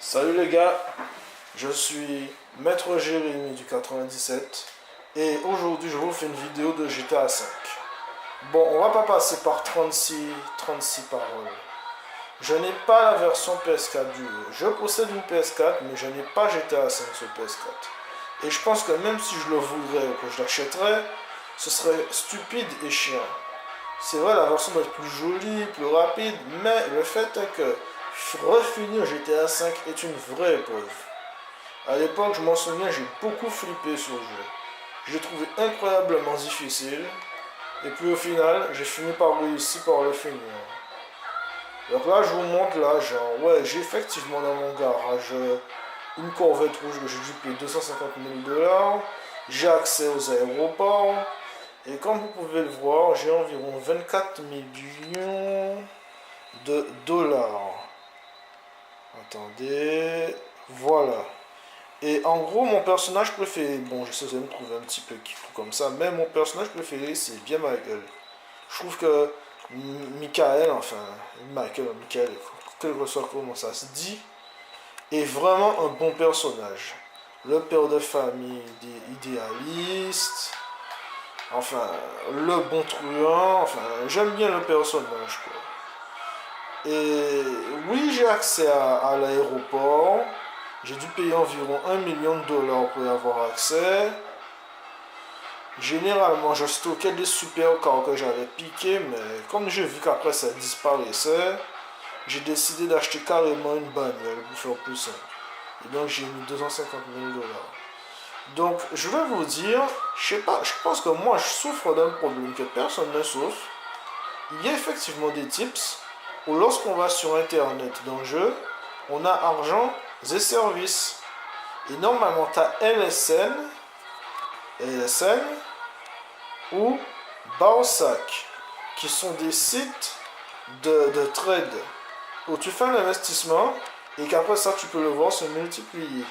Salut les gars, je suis Maître Jérémy du 97 et aujourd'hui je vous fais une vidéo de GTA 5. Bon, on va pas passer par 36 paroles. Je n'ai pas la version PS4 du jeu. Je possède une PS4 mais je n'ai pas GTA 5 sur PS4. Et je pense que même si je le voudrais ou que je l'achèterais, ce serait stupide et chiant. C'est vrai, la version doit être plus jolie, plus rapide, mais le fait est que refinir GTA 5 est une vraie épreuve. À l'époque, je m'en souviens, j'ai beaucoup flippé sur le jeu. Je l'ai trouvé incroyablement difficile, et puis au final, j'ai fini par réussir par le finir. Donc là, je vous montre là, genre, ouais, j'ai effectivement dans mon garage une Corvette rouge que j'ai dû payer 250 000 $. J'ai accès aux aéroports. Et comme vous pouvez le voir, j'ai environ 24 millions de dollars. Attendez, voilà. Et en gros, mon personnage préféré, bon, je sais que vous allez me trouver un petit peu kiffou comme ça, mais mon personnage préféré, c'est bien Michael. Je trouve que Michael, quel que soit comment ça se dit, est vraiment un bon personnage. Le père de famille idéaliste, enfin, le bon truand, enfin, j'aime bien le personnage, quoi. Et oui, j'ai accès à l'aéroport. J'ai dû payer environ 1 million de dollars pour y avoir accès. Généralement, je stockais des supercars que j'avais piqués, mais comme j'ai vu qu'après ça disparaissait, j'ai décidé d'acheter carrément une bagnole pour faire plus simple. Et donc j'ai mis 250 000 $. Donc je vais vous dire, je sais pas, je pense que moi je souffre d'un problème que personne ne souffre. Il y a effectivement des tips où lorsqu'on va sur internet dans le jeu, on a argent et services. Et normalement, tu as LSN ou Baosac, qui sont des sites de trade où tu fais un investissement et qu'après ça, tu peux le voir se multiplier.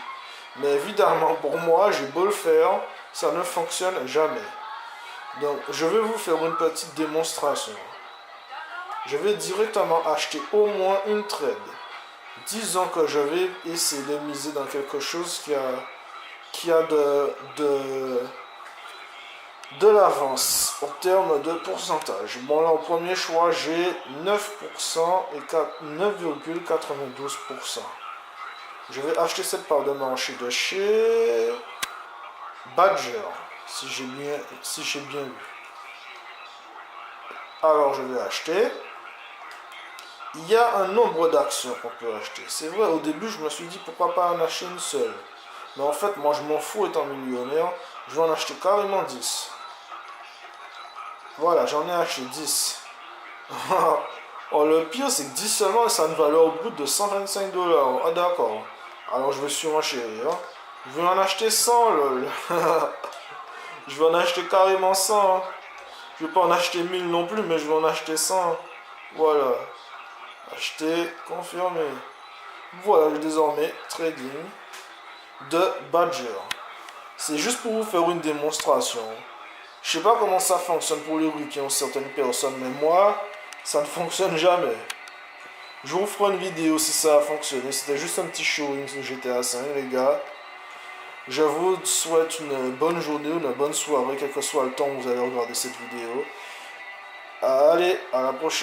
Mais évidemment, pour moi, j'ai beau le faire, ça ne fonctionne jamais. Donc, je vais vous faire une petite démonstration. Je vais directement acheter au moins une trade. Disons que je vais essayer de miser dans quelque chose qui a de l'avance en termes de pourcentage. Bon, là, au premier choix, j'ai 9% et 9,92%. Je vais acheter cette part de marché de chez Badger, si j'ai bien vu. Alors, je vais acheter. Il y a un nombre d'actions qu'on peut acheter. C'est vrai, au début, je me suis dit pourquoi pas en acheter une seule. Mais en fait, moi, je m'en fous étant millionnaire. Je vais en acheter carrément 10. Voilà, j'en ai acheté 10. Oh, le pire, c'est que 10 seulement, ça a une valeur brute de 125 $. Ah, d'accord. Alors, je vais surenchérir. Je vais en acheter 100, lol. Je vais en acheter carrément 100. Je vais pas en acheter 1000 non plus, mais je vais en acheter 100. Voilà. Acheter, confirmer. Voilà désormais trading de Badger. C'est juste pour vous faire une démonstration. Je sais pas comment ça fonctionne pour les rues qui ont certaines personnes, mais moi, ça ne fonctionne jamais. Je vous ferai une vidéo si ça a fonctionné. C'était juste un petit showing sur GTA 5, les gars. Je vous souhaite une bonne journée ou une bonne soirée, quel que soit le temps où vous allez regarder cette vidéo. Allez, à la prochaine.